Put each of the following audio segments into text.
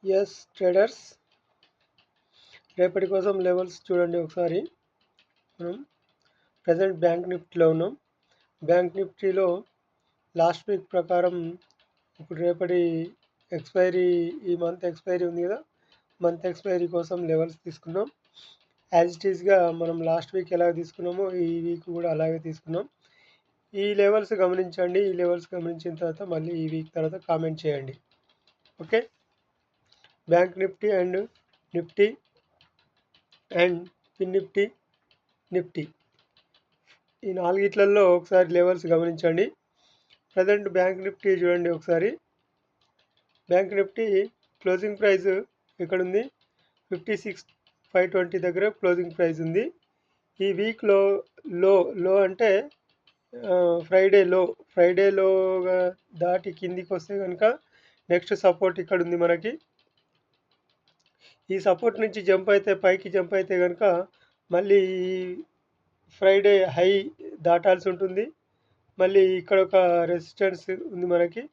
Yes traders, రేపటి కోసం levels చూడండి ఒకసారి. మనం ప్రజెంట్ బ్యాంక్ నిఫ్టీలో ఉన్నాం. బ్యాంక్ నిఫ్టీలో లాస్ట్ వీక్ ప్రకారం ఇప్పుడు రేపటి ఎక్స్పైరీ, ఈ మంత్ ఎక్స్పైరీ ఉంది కదా, మంత్ ఎక్స్పైరీ కోసం లెవెల్స్ తీసుకున్నాం. యాజ్ ఇట్ ఈస్గా మనం లాస్ట్ వీక్ ఎలా తీసుకున్నామో ఈ వీక్ కూడా అలాగే తీసుకున్నాం. ఈ లెవెల్స్ గమనించండి. ఈ లెవెల్స్ గమనించిన తర్వాత మళ్ళీ ఈ వీక్ తర్వాత కామెంట్ చేయండి. Okay, Bank Nifty and Nifty and Fin Nifty ఈ నాలుగిట్లలో ఒకసారి లెవెల్స్ గమనించండి. ప్రజెంట్ బ్యాంక్ నిఫ్టీ చూడండి ఒకసారి. బ్యాంక్ నిఫ్టీ క్లోజింగ్ ప్రైస్ ఇక్కడ ఉంది, 56,520 దగ్గర క్లోజింగ్ ప్రైస్ ఉంది. ఈ వీక్లో లో అంటే ఫ్రైడేలోగా దాటి కిందికి వస్తే కనుక నెక్స్ట్ సపోర్ట్ ఇక్కడ ఉంది మనకి. ఈ సపోర్ట్ నుంచి పైకి జంప్ అయితే కనుక మళ్ళీ ఫ్రైడే హై దాటాల్సి ఉంటుంది. మళ్ళీ ఇక్కడ ఒక రెసిస్టెన్స్ ఉంది మనకి.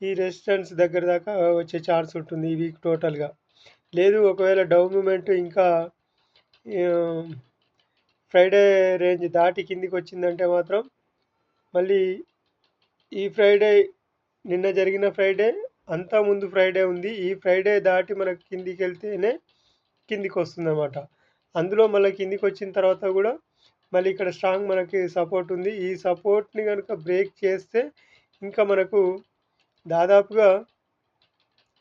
ఈ రెసిస్టెన్స్ దగ్గర దాకా వచ్చే ఛాన్స్ ఉంటుంది ఈ వీక్ టోటల్గా. లేదు ఒకవేళ డౌన్ మూమెంట్ ఇంకా ఫ్రైడే రేంజ్ దాటి కిందికి వచ్చిందంటే మాత్రం మళ్ళీ ఈ ఫ్రైడే, నిన్న జరిగిన ఫ్రైడే, అంతా ముందు ఫ్రైడే ఉంది, ఈ ఫ్రైడే దాటి మనకి కిందికి వెళ్తేనే కిందికి వస్తుందన్నమాట. అందులో మళ్ళీ కిందికి వచ్చిన తర్వాత కూడా మళ్ళీ ఇక్కడ స్ట్రాంగ్ మనకి సపోర్ట్ ఉంది. ఈ సపోర్ట్ని కనుక బ్రేక్ చేస్తే ఇంకా మనకు దాదాపుగా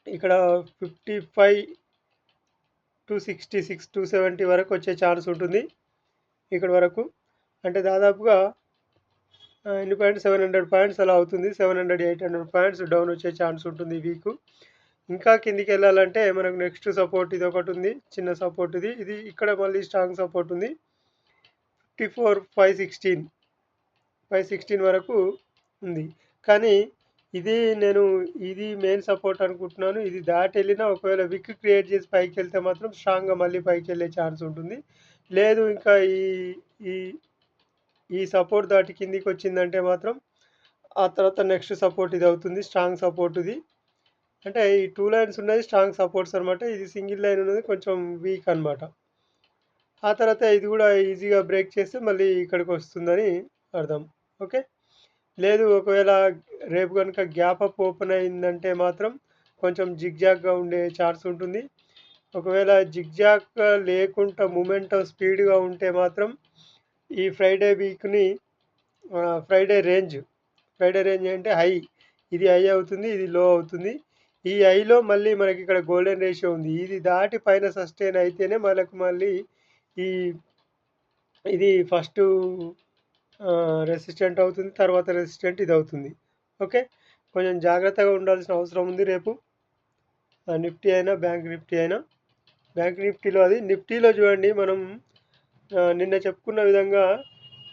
ఇక్కడ 55 to 66 to 70 వరకు వచ్చే ఛాన్స్ ఉంటుంది. ఇక్కడ వరకు అంటే దాదాపుగా ఎన్ని పాయింట్స్, 700 పాయింట్స్ అలా అవుతుంది. 700-800 పాయింట్స్ డౌన్ వచ్చే ఛాన్స్ ఉంటుంది ఈ వీక్. ఇంకా కిందికి వెళ్ళాలంటే మనకు నెక్స్ట్ సపోర్ట్ ఇది ఒకటి ఉంది, చిన్న సపోర్ట్ ఇది ఇక్కడ మళ్ళీ స్ట్రాంగ్ సపోర్ట్ ఉంది. 54,516 వరకు ఉంది. కానీ ఇది మెయిన్ సపోర్ట్ అనుకుంటున్నాను. ఇది దాటి వెళ్ళినా ఒకవేళ విక్ క్రియేట్ చేసి పైకి వెళ్తే మాత్రం స్ట్రాంగ్గా మళ్ళీ పైకి వెళ్ళే ఛాన్స్ ఉంటుంది. లేదు ఇంకా ఈ సపోర్ట్ దాటి కిందికి వచ్చిందంటే మాత్రం ఆ తర్వాత నెక్స్ట్ సపోర్ట్ ఇది అవుతుంది, స్ట్రాంగ్ సపోర్ట్ ఇది. అంటే ఈ 2 లైన్స్ ఉన్నది స్ట్రాంగ్ సపోర్ట్స్ అనమాట. ఇది సింగిల్ లైన్ ఉన్నది కొంచెం వీక్ అనమాట. ఆ తర్వాత ఇది కూడా ఈజీగా బ్రేక్ చేస్తే మళ్ళీ ఇక్కడికి వస్తుందని అర్థం. ఓకే, లేదు ఒకవేళ రేపు కనుక గ్యాప్ అప్ ఓపెన్ అయిందంటే మాత్రం కొంచెం జిగ్జాగ్గా ఉండే ఛాన్స్ ఉంటుంది. ఒకవేళ జిగ్జాగ్ లేకుండా మూమెంటం స్పీడ్గా ఉంటే మాత్రం ఈ ఫ్రైడే వీక్ని ఫ్రైడే రేంజ్ అంటే హై, ఇది హై అవుతుంది, ఇది లో అవుతుంది. ఈ హైలో మళ్ళీ మనకి ఇక్కడ గోల్డెన్ రేషియో ఉంది, ఇది దాటి పైన సస్టైన్ అయితేనే మనకు మళ్ళీ ఇది ఫస్ట్ రెసిస్టెంట్ అవుతుంది, తర్వాత రెసిస్టెంట్ ఇది అవుతుంది. ఓకే, కొంచెం జాగ్రత్తగా ఉండాల్సిన అవసరం ఉంది రేపు. నిఫ్టీ అయినా బ్యాంక్ నిఫ్టీ అయినా. బ్యాంక్ నిఫ్టీలో అది నిఫ్టీలో చూడండి, మనం నిన్న చెప్పుకున్న విధంగా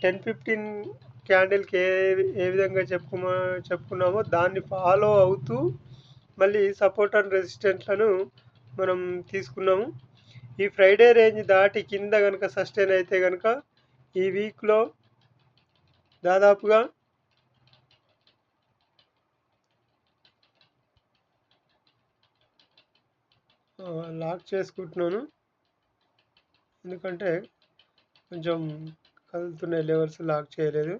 10-15 క్యాండిల్కి ఏ విధంగా చెప్పుకున్నామో దాన్ని ఫాలో అవుతూ మళ్ళీ సపోర్ట్ అండ్ రెసిస్టెంట్లను మనం తీసుకున్నాము. ఈ ఫ్రైడే రేంజ్ దాటి కింద కనుక సస్టైన్ అయితే కనుక ఈ వీక్లో దాదాపుగా లాక్ చేసుకుంటున్నాను, ఎందుకంటే కొంచెం కదులుతున్న లెవెల్స్ లాక్ చేయలేదు.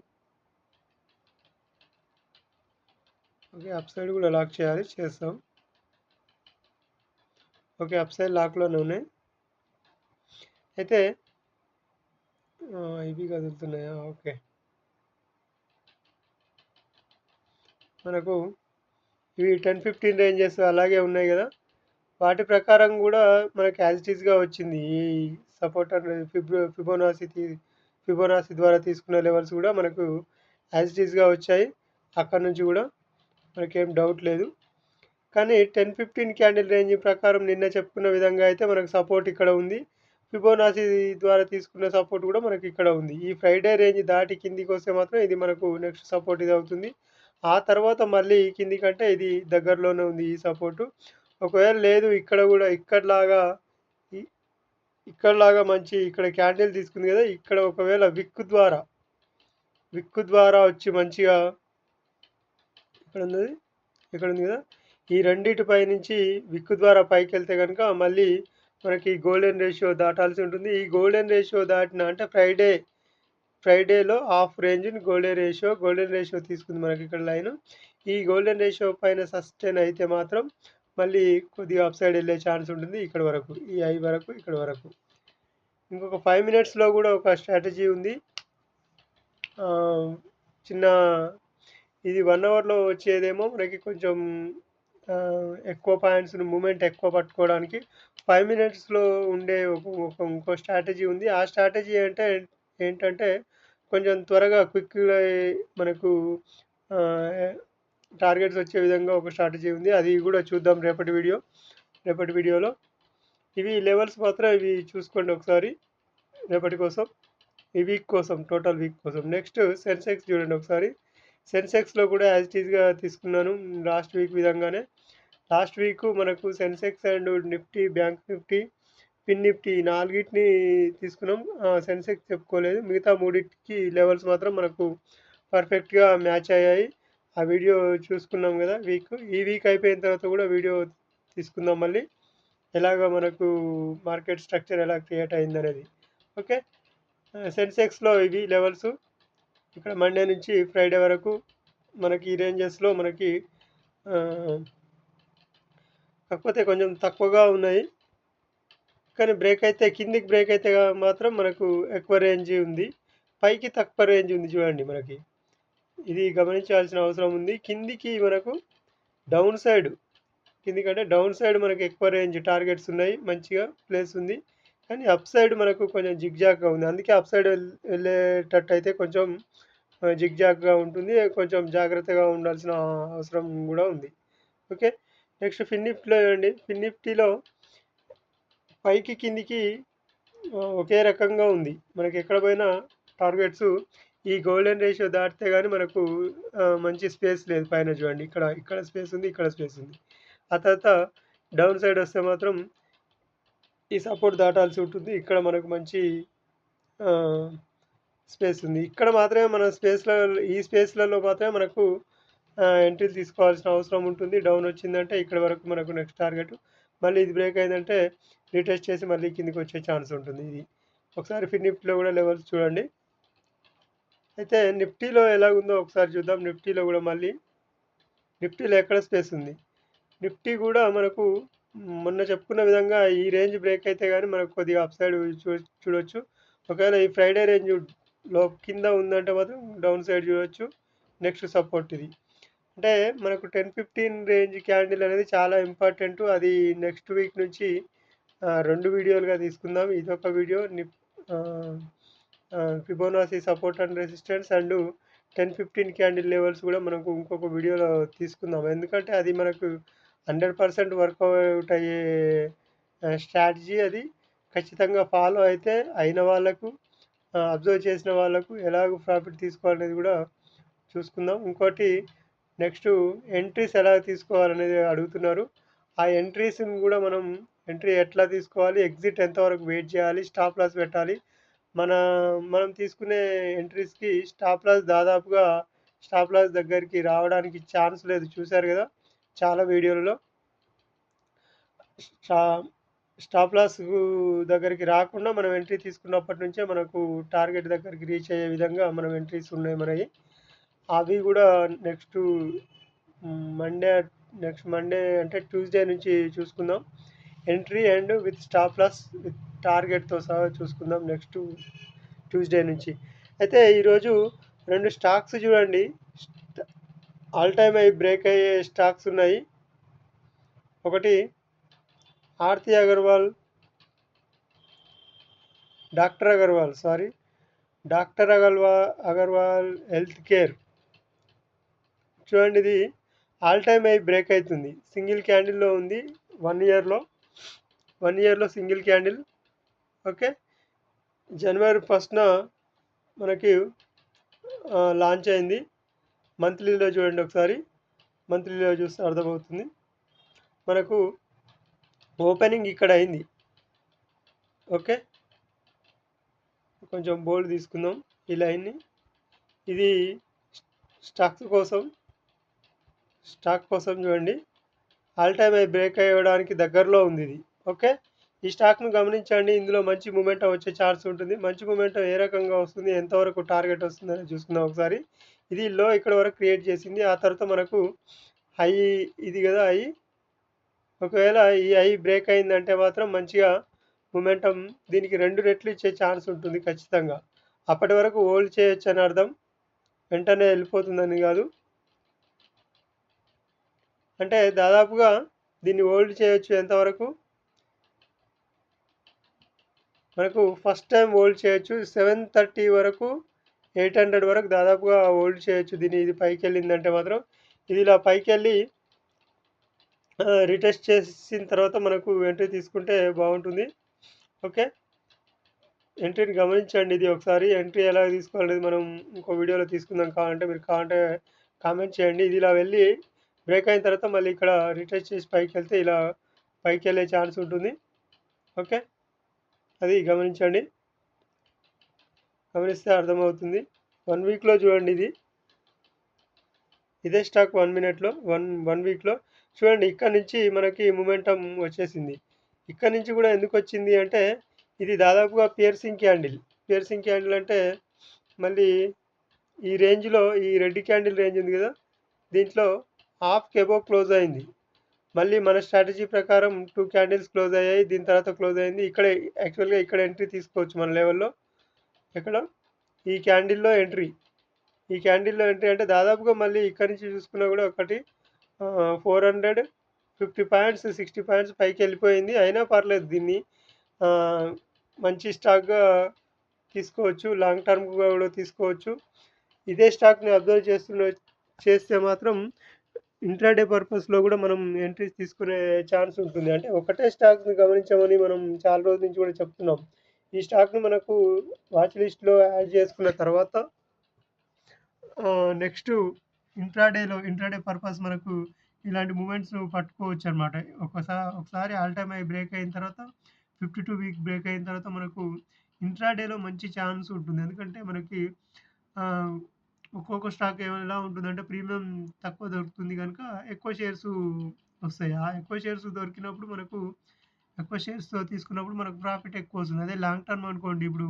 ఓకే, అప్ సైడ్ కూడా లాక్ చేస్తాం. ఓకే, అప్ సైడ్ లాక్లోనే ఉన్నాయి. అయితే ఇవి కదులుతున్నాయా? ఓకే, మనకు ఇవి 10-15 రేంజెస్ అలాగే ఉన్నాయి కదా, వాటి ప్రకారం కూడా మనకి యాజ్ ఇట్ ఈస్గా వచ్చింది. ఈ సపోర్ట్ అండ్ ఫిబొనాసి ద్వారా తీసుకున్న లెవెల్స్ కూడా మనకు యాజ్ ఇట్ ఈస్గా వచ్చాయి. అక్కడ నుంచి కూడా మనకేం డౌట్ లేదు. కానీ 10-15 క్యాండిల్ రేంజ్ ప్రకారం నిన్న చెప్పుకున్న విధంగా అయితే మనకు సపోర్ట్ ఇక్కడ ఉంది, ఫిబొనాసి ద్వారా తీసుకున్న సపోర్ట్ కూడా మనకి ఇక్కడ ఉంది. ఈ ఫ్రైడే రేంజ్ దాటి కిందికి వస్తే మాత్రం ఇది మనకు నెక్స్ట్ సపోర్ట్ ఇది అవుతుంది. ఆ తర్వాత మళ్ళీ కిందికంటే ఇది దగ్గరలోనే ఉంది ఈ సపోర్టు. ఒకవేళ లేదు ఇక్కడ కూడా ఇక్కడలాగా మంచి ఇక్కడ క్యాండిల్ తీసుకుంది కదా, ఇక్కడ ఒకవేళ విక్ ద్వారా వచ్చి మంచిగా ఇక్కడ ఉంది కదా, ఈ రెండిటిపై నుంచి విక్కు ద్వారా పైకి వెళ్తే కనుక మళ్ళీ మనకి గోల్డెన్ రేషియో దాటాల్సి ఉంటుంది. ఈ గోల్డెన్ రేషియో దాటిన అంటే ఫ్రైడేలో హాఫ్ రేంజ్ని గోల్డెన్ రేషియో తీసుకుంది మనకి ఇక్కడ లైన్. ఈ గోల్డెన్ రేషియో పైన సస్టైన్ అయితే మాత్రం మళ్ళీ కొద్దిగా అప్ సైడ్ వెళ్ళే ఛాన్స్ ఉంటుంది. ఇక్కడ వరకు ఈ ఐ వరకు ఇక్కడ వరకు. ఇంకొక 5 మినిట్స్లో కూడా ఒక స్ట్రాటజీ ఉంది. చిన్న ఇది 1 అవర్లో వచ్చేదేమో మనకి కొంచెం ఎక్కువ పాయింట్స్ని మూమెంట్ ఎక్కువ పట్టుకోవడానికి 5 మినిట్స్లో ఉండే ఇంకో స్ట్రాటజీ ఉంది. ఆ స్ట్రాటజీ ఏంటంటే కొంచెం త్వరగా క్విక్గా మనకు టార్గెట్స్ వచ్చే విధంగా ఒక స్ట్రాటజీ ఉంది. అది కూడా చూద్దాం రేపటి వీడియోలో. ఇవి లెవెల్స్ మాత్రం ఇవి చూసుకోండి ఒకసారి రేపటి కోసం, ఈ వీక్ కోసం, టోటల్ వీక్ కోసం. నెక్స్ట్ సెన్సెక్స్ చూడండి ఒకసారి. సెన్సెక్స్లో కూడా యాజ్ ఇట్ ఈస్గా తీసుకున్నాను లాస్ట్ వీక్ విధంగానే. లాస్ట్ వీక్ మనకు Sensex and Nifty, bank Nifty, fin Nifty నాలుగిటిని తీసుకున్నాం. సెన్సెక్స్ చెప్పుకోలేదు. మిగతా మూడింటికి లెవెల్స్ మాత్రం మనకు పర్ఫెక్ట్గా మ్యాచ్ అయ్యాయి. ఆ వీడియో చూసుకున్నాం కదా ఈ వీక్ అయిపోయిన తర్వాత కూడా వీడియో తీసుకుందాం మళ్ళీ ఎలాగ మనకు మార్కెట్ స్ట్రక్చర్ ఎలా క్రియేట్ అయింది అనేది. ఓకే, సెన్సెక్స్లో ఇవి లెవెల్స్. ఇక్కడ మండే నుంచి ఫ్రైడే వరకు మనకి ఈ రేంజెస్లో మనకి కాకపోతే కొంచెం తక్కువగా ఉన్నాయి. కానీ కిందికి బ్రేక్ అయితే మాత్రం మనకు ఎక్కువ రేంజ్ ఉంది, పైకి తక్కువ రేంజ్ ఉంది. చూడండి మనకి ఇది గమనించాల్సిన అవసరం ఉంది. కిందికి మనకు డౌన్ సైడ్ మనకి ఎక్కువ రేంజ్ టార్గెట్స్ ఉన్నాయి, మంచిగా ప్లేస్ ఉంది. కానీ అప్ సైడ్ మనకు కొంచెం జిగ్జాగ్గా ఉంది. అందుకే అప్ సైడ్ వెళ్ళేటట్టు అయితే కొంచెం జిగ్జాగ్గా ఉంటుంది, కొంచెం జాగ్రత్తగా ఉండాల్సిన అవసరం కూడా ఉంది. ఓకే, నెక్స్ట్ ఫిన్ నిఫ్టీలో చూడండి. ఫిన్ నిఫ్టీలో పైకి కిందికి ఒకే రకంగా ఉంది. మనకి ఎక్కడ పోయినా టార్గెట్స్ ఈ గోల్డెన్ రేషియో దాటితే కానీ మనకు మంచి స్పేస్ లేదు. పైన చూడండి, ఇక్కడ స్పేస్ ఉంది, ఇక్కడ స్పేస్ ఉంది. ఆ తర్వాత డౌన్ సైడ్ వస్తే మాత్రం ఈ సపోర్ట్ దాటాల్సి ఉంటుంది. ఇక్కడ మనకు మంచి స్పేస్ ఉంది. ఇక్కడ మాత్రమే మన ఈ స్పేస్లలో మాత్రమే మనకు ఎంట్రీలు తీసుకోవాల్సిన అవసరం ఉంటుంది. డౌన్ వచ్చిందంటే ఇక్కడ వరకు మనకు నెక్స్ట్ టార్గెట్. మళ్ళీ ఇది బ్రేక్ అయిందంటే రీటెస్ట్ చేసి మళ్ళీ కిందికి వచ్చే ఛాన్స్ ఉంటుంది. ఇది ఒకసారి ఫిన్ నిఫ్టీలో కూడా లెవెల్స్ చూడండి. అయితే నిఫ్టీలో ఎలాగుందో ఒకసారి చూద్దాం. నిఫ్టీలో కూడా మళ్ళీ నిఫ్టీలో ఎక్కడ స్పేస్ ఉంది. నిఫ్టీ కూడా మనకు మొన్న చెప్పుకున్న విధంగా ఈ రేంజ్ బ్రేక్ అయితే కానీ మనకు కొద్దిగా అప్ సైడ్ చూడొచ్చు. ఒకవేళ ఈ ఫ్రైడే రేంజ్లో కింద ఉందంటే మాత్రం డౌన్ సైడ్ చూడొచ్చు. నెక్స్ట్ సపోర్ట్ ఇది. అంటే మనకు 10-15 రేంజ్ క్యాండిల్ అనేది చాలా ఇంపార్టెంట్. అది నెక్స్ట్ వీక్ నుంచి 2 వీడియోలుగా తీసుకుందాం. ఇదొక video Fibonacci support and resistance and 10-15 candle levels కూడా మనకు ఇంకొక వీడియోలో తీసుకుందాం. ఎందుకంటే అది మనకు 100% వర్కౌట్ అయ్యే స్ట్రాటజీ. అది ఖచ్చితంగా ఫాలో అయితే అయిన వాళ్ళకు, అబ్జర్వ్ చేసిన వాళ్ళకు ఎలాగ ప్రాఫిట్ తీసుకోవాలనేది కూడా చూసుకుందాం. ఇంకోటి నెక్స్ట్ ఎంట్రీస్ ఎలా తీసుకోవాలనేది అడుగుతున్నారు. ఆ ఎంట్రీస్ని కూడా ఎంట్రీ ఎట్లా తీసుకోవాలి, ఎగ్జిట్ ఎంతవరకు వెయిట్ చేయాలి, స్టాప్ లాస్ పెట్టాలి. మనం తీసుకునే ఎంట్రీస్కి స్టాప్ లాస్ దగ్గరికి రావడానికి ఛాన్స్ లేదు. చూశారు కదా చాలా వీడియోలలో. స్టాప్ లాస్ దగ్గరికి రాకుండా మనం ఎంట్రీ తీసుకున్నప్పటి నుంచే మనకు టార్గెట్ దగ్గరికి రీచ్ అయ్యే విధంగా మనం ఎంట్రీస్ ఉన్నాయి మనవి. అవి కూడా నెక్స్ట్ మండే అంటే ట్యూస్డే నుంచి చూసుకుందాం. Entry and with stop loss with టార్గెట్తో సహా చూసుకుందాం నెక్స్ట్ ట్యూస్డే నుంచి. అయితే ఈరోజు 2 స్టాక్స్ చూడండి, ఆల్ టైమ్ హై బ్రేక్ అయ్యే స్టాక్స్ ఉన్నాయి. ఒకటి Aarti Agarwal, doctor Agarwal health care. చూడండి, ఇది ఆల్ టైమ్ హై బ్రేక్ అవుతుంది. సింగిల్ క్యాండిల్లో ఉంది. 1 ఇయర్లో సింగిల్ క్యాండిల్. ఓకే, జనవరి 1న మనకి లాంచ్ అయింది. మంత్లీలో చూడండి ఒకసారి, మంత్లీలో చూస్తే అర్థమవుతుంది. మనకు ఓపెనింగ్ ఇక్కడ అయింది. ఓకే, కొంచెం బోల్డ్ తీసుకుందాం ఈ లైన్ని. ఇది స్టాక్ కోసం చూడండి. ఆల్ టైమ్ హై బ్రేక్ అయ్యడానికి దగ్గరలో ఉంది ఇది. ఓకే, ఈ స్టాక్ను గమనించండి. ఇందులో మంచి మూమెంటం వచ్చే ఛాన్స్ ఉంటుంది. మంచి మూమెంటం ఏ రకంగా వస్తుంది, ఎంతవరకు టార్గెట్ వస్తుందని చూసుకుందాం ఒకసారి. ఇది లో ఇక్కడ వరకు క్రియేట్ చేసింది. ఆ తర్వాత మనకు హై ఇది కదా హై. ఒకవేళ ఈ హై బ్రేక్ అయిందంటే మాత్రం మంచిగా మూమెంటం దీనికి 2 రెట్లు ఇచ్చే ఛాన్స్ ఉంటుంది ఖచ్చితంగా. అప్పటి వరకు హోల్డ్ చేయొచ్చు అని అర్థం, వెంటనే వెళ్ళిపోతుందని కాదు. అంటే దాదాపుగా దీన్ని హోల్డ్ చేయొచ్చు ఎంతవరకు, మనకు ఫస్ట్ టైం హోల్డ్ చేయొచ్చు 730 వరకు, 800 వరకు దాదాపుగా హోల్డ్ చేయొచ్చు దీన్ని. ఇది పైకి వెళ్ళిందంటే మాత్రం, ఇది ఇలా పైకి వెళ్ళి రిటెస్ట్ చేసిన తర్వాత మనకు ఎంట్రీ తీసుకుంటే బాగుంటుంది. ఓకే, ఎంట్రీని గమనించండి. ఇది ఒకసారి ఎంట్రీ ఎలా తీసుకోవాలనేది మనం ఇంకో వీడియోలో తీసుకుందాం. మీరు కావాలంటే కామెంట్ చేయండి. ఇది ఇలా వెళ్ళి బ్రేక్ అయిన తర్వాత మళ్ళీ ఇక్కడ రిటెస్ట్ చేసి పైకి వెళ్తే ఇలా పైకి వెళ్ళే ఛాన్స్ ఉంటుంది. ఓకే, అది గమనించండి. గమనిస్తే అర్థమవుతుంది. 1 వీక్లో చూడండి. ఇదే స్టాక్ 1 మినిట్లో, వన్ వీక్లో చూడండి. ఇక్కడ నుంచి మనకి మూమెంటం వచ్చేసింది. ఇక్కడ నుంచి కూడా ఎందుకు వచ్చింది అంటే, ఇది దాదాపుగా పియర్సింగ్ క్యాండిల్ అంటే మళ్ళీ ఈ రేంజ్లో, ఈ రెడ్ క్యాండిల్ రేంజ్ ఉంది కదా, దీంట్లో హాఫ్ కెబో క్లోజ్ అయింది. మళ్ళీ మన స్ట్రాటజీ ప్రకారం 2 క్యాండిల్స్ క్లోజ్ అయ్యాయి. దీని తర్వాత క్లోజ్ అయింది. ఇక్కడే యాక్చువల్గా ఇక్కడ ఎంట్రీ తీసుకోవచ్చు మన లెవెల్లో. ఎక్కడ ఈ క్యాండిల్లో ఎంట్రీ అంటే దాదాపుగా మళ్ళీ ఇక్కడి నుంచి చూసుకున్నా కూడా ఒకటి 450 పాయింట్స్ 60 పాయింట్స్ పైకి వెళ్ళిపోయింది. అయినా పర్లేదు, దీన్ని మంచి స్టాక్గా తీసుకోవచ్చు, లాంగ్ టర్మ్గా కూడా తీసుకోవచ్చు. ఇదే స్టాక్ని అబ్జర్వ్ చేస్తే మాత్రం ఇంట్రాడే పర్పస్లో కూడా మనం ఎంట్రీస్ తీసుకునే ఛాన్స్ ఉంటుంది. అంటే ఒకటే స్టాక్ని గమనించమని మనం చాలా రోజుల నుంచి కూడా చెప్తున్నాం. ఈ స్టాక్ని మనకు వాచ్ లిస్ట్లో యాడ్ చేసుకున్న తర్వాత నెక్స్ట్ ఇంట్రాడే పర్పస్ మనకు ఇలాంటి మూమెంట్స్ పట్టుకోవచ్చు అనమాట. ఒకసారి ఆల్ టైమ్ హై బ్రేక్ అయిన తర్వాత 52 వీక్ బ్రేక్ అయిన తర్వాత మనకు ఇంట్రాడేలో మంచి ఛాన్స్ ఉంటుంది. ఎందుకంటే మనకి ఒక్కొక్క స్టాక్ ఎలా ఉంటుందంటే ప్రీమియం తక్కువ దొరుకుతుంది కనుక ఎక్కువ షేర్స్ వస్తాయి. ఆ ఎక్కువ షేర్స్ దొరికినప్పుడు మనకు ఎక్కువ షేర్స్తో తీసుకున్నప్పుడు మనకు ప్రాఫిట్ ఎక్కువ వస్తుంది. అదే లాంగ్ టర్మ్ అనుకోండి, ఇప్పుడు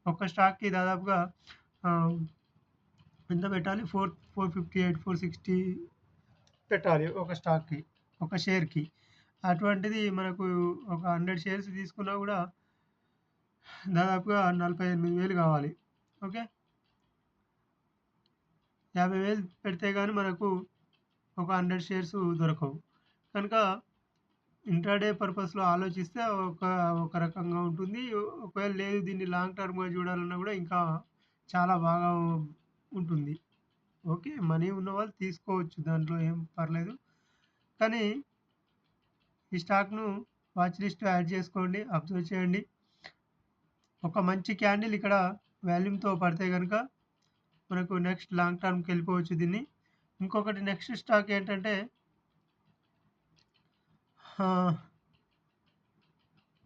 ఒక్క స్టాక్కి దాదాపుగా ఎంత పెట్టాలి, 458 460 పెట్టాలి ఒక స్టాక్కి, ఒక షేర్కి. అటువంటిది మనకు ఒక 100 షేర్స్ తీసుకున్నా కూడా దాదాపుగా 48,000 కావాలి. ఓకే, 50,000 పెడితే కానీ మనకు ఒక 100 షేర్స్ దొరకవు. కనుక ఇంట్రాడే పర్పస్లో ఆలోచిస్తే ఒక రకంగా ఉంటుంది. ఒకవేళ లేదు దీన్ని లాంగ్ టర్మ్గా చూడాలన్నా కూడా ఇంకా చాలా బాగా ఉంటుంది. ఓకే, మనీ ఉన్న వాళ్ళు తీసుకోవచ్చు, దాంట్లో ఏం పర్లేదు. కానీ ఈ స్టాక్ను వాచ్ లిస్ట్ యాడ్ చేసుకోండి, అబ్జర్వ్ చేయండి. ఒక మంచి క్యాండిల్ ఇక్కడ వాల్యూమ్తో పడితే కనుక మనకు నెక్స్ట్ లాంగ్ టర్మ్కి వెళ్ళిపోవచ్చు దీన్ని. ఇంకొకటి నెక్స్ట్ స్టాక్ ఏంటంటే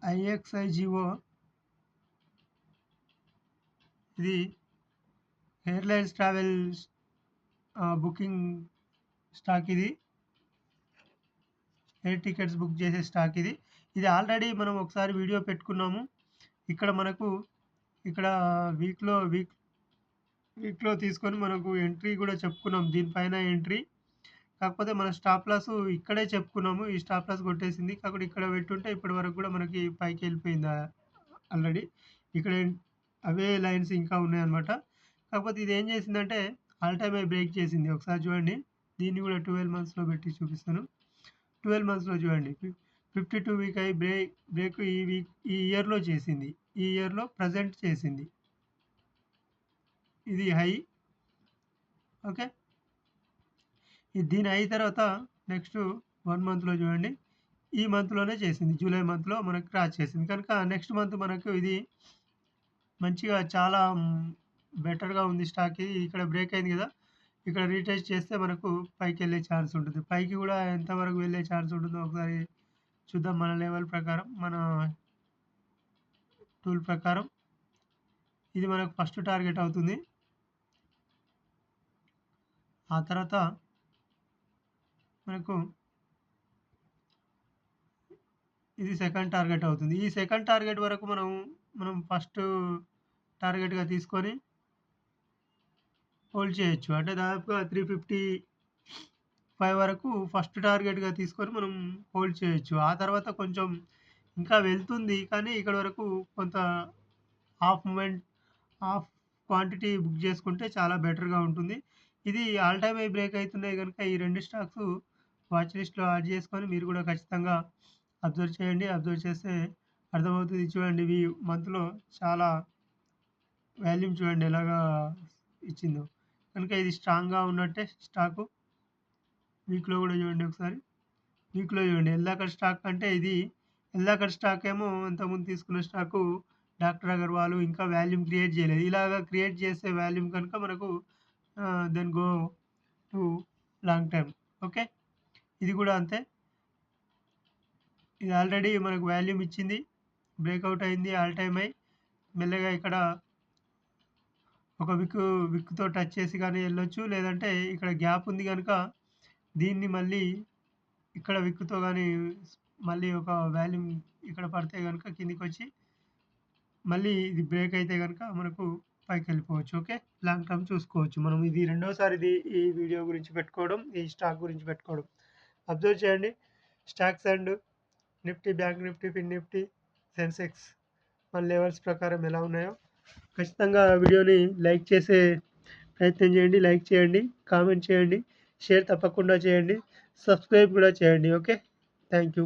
IXIGO. ఇది ఎయిర్లైన్స్ ట్రావెల్ బుకింగ్ స్టాక్. ఇది ఎయిర్ టికెట్స్ బుక్ చేసే స్టాక్. ఇది ఆల్రెడీ మనం ఒకసారి వీడియో పెట్టుకున్నాము. ఇక్కడ మనకు ఇక్కడ వీక్లో తీసుకొని మనకు ఎంట్రీ కూడా చెప్పుకున్నాం, దీనిపైన ఎంట్రీ. కాకపోతే మన స్టాప్ లాస్ ఇక్కడే చెప్పుకున్నాము, ఈ స్టాప్ లాస్ కొట్టేసింది. కాకపోతే ఇక్కడ పెట్టుంటే ఇప్పటి వరకు కూడా మనకి పైకి వెళ్ళిపోయింది ఆల్రెడీ. ఇక్కడ అవే లైన్స్ ఇంకా ఉన్నాయన్నమాట. కాకపోతే ఇది ఏం చేసిందంటే ఆల్ టైమ్ హై బ్రేక్ చేసింది. ఒకసారి చూడండి, దీన్ని కూడా 12 మంత్స్లో పెట్టి చూపిస్తాను. 12 మంత్స్లో చూడండి, 52 వీక్ హై బ్రేక్ ఈ ఇయర్లో చేసింది, ఈ ఇయర్లో ప్రజెంట్ చేసింది. ఇది హై. ఓకే, దీని అయిన తర్వాత నెక్స్ట్ 1 మంత్లో చూడండి, ఈ మంత్లోనే చేసింది, జూలై మంత్లో మనకు క్రాస్ చేసింది. కనుక నెక్స్ట్ మంత్ మనకు ఇది మంచిగా చాలా బెటర్గా ఉంది స్టాక్. ఇక్కడ బ్రేక్ అయింది కదా, ఇక్కడ రీటెస్ట్ చేస్తే మనకు పైకి వెళ్ళే ఛాన్స్ ఉంటుంది. పైకి కూడా ఎంతవరకు వెళ్ళే ఛాన్స్ ఉంటుందో ఒకసారి చూద్దాం. మన లెవెల్ ప్రకారం, మన టూల్ ప్రకారం ఇది మనకు ఫస్ట్ టార్గెట్ అవుతుంది. ఆ తర్వాత మనకు ఇది సెకండ్ టార్గెట్ అవుతుంది. ఈ సెకండ్ టార్గెట్ వరకు మనం ఫస్ట్ టార్గెట్‌గా తీసుకొని హోల్డ్ చేయొచ్చు. అంటే దాదాపుగా 355 వరకు ఫస్ట్ టార్గెట్‌గా తీసుకొని మనం హోల్డ్ చేయొచ్చు. ఆ తర్వాత కొంచెం ఇంకా వెళ్తుంది. కానీ ఇక్కడి వరకు కొంత half moment half quantity book చేసుకుంటే చాలా బెటర్‌గా ఉంటుంది. ఇది ఆల్ టైమ్ హై బ్రేక్ అయితున్నాయి గనుక ఈ 2 స్టాక్సు వాచ్ లిస్ట్‌లో యాడ్ చేసుకొని మీరు కూడా ఖచ్చితంగా అబ్జర్వ్ చేయండి. అబ్జర్వ్ చేస్తే అర్థమవుతుంది. చూడండి ఇవి మంత్‌లో చాలా వాల్యూమ్ చూడండి ఎలాగా ఇచ్చిందో. కనుక ఇది స్ట్రాంగ్‌గా ఉన్నట్టే స్టాకు. వీక్‌లో కూడా చూడండి ఒకసారి. వీక్‌లో చూడండి ఎల్దాకర్ స్టాక్ అంటే ఇది ఎల్దాకర్ స్టాక్ ఏమో ఇంతకుముందు తీసుకున్న స్టాకు డాక్టర్ అగర్వాల్ ఇంకా వాల్యూమ్ క్రియేట్ చేయలేదు. ఇలాగ క్రియేట్ చేసే వాల్యూమ్ కనుక మనకు then go to long term. Okay. ఇది కూడా అంతే. ఇది ఆల్రెడీ మనకు వాల్యూమ్ ఇచ్చింది. బ్రేక్‌ఔట్ అయింది ఆల్ టైమ్ హై. మెల్లగా ఇక్కడ ఒక విక్‌తో టచ్ చేసి గాని ఎళ్ళొచ్చు. లేదంటే ఇక్కడ గ్యాప్ ఉంది గనుక దీన్ని మళ్ళీ ఇక్కడ విక్‌తో గాని మళ్ళీ ఒక వాల్యూమ్ ఇక్కడ పడితే గనుక కిందికొచ్చి మళ్ళీ ఇది బ్రేక్ అయితే గనుక మనకు పైకెళ్ళిపోవచ్చు. ఓకే. లాంగ్ టర్మ్ చూసుకోవచ్చు. మనం ఇది రెండోసారి ఈ వీడియో గురించి పెట్టుకోవడం. ఈ స్టాక్ గురించి పెట్టుకోవడం. అబ్జర్వ్ చేయండి. Stocks and Nifty, bank Nifty, Fin Nifty, Sensex మన లెవెల్స్ ప్రకారం ఎలా ఉన్నాయో ఖచ్చితంగా వీడియోని లైక్ చేసే ప్రయత్నం చేయండి. లైక్ చేయండి, కామెంట్ చేయండి, షేర్ తప్పకుండా చేయండి, సబ్స్క్రైబ్ కూడా చేయండి. ఓకే. Thank you.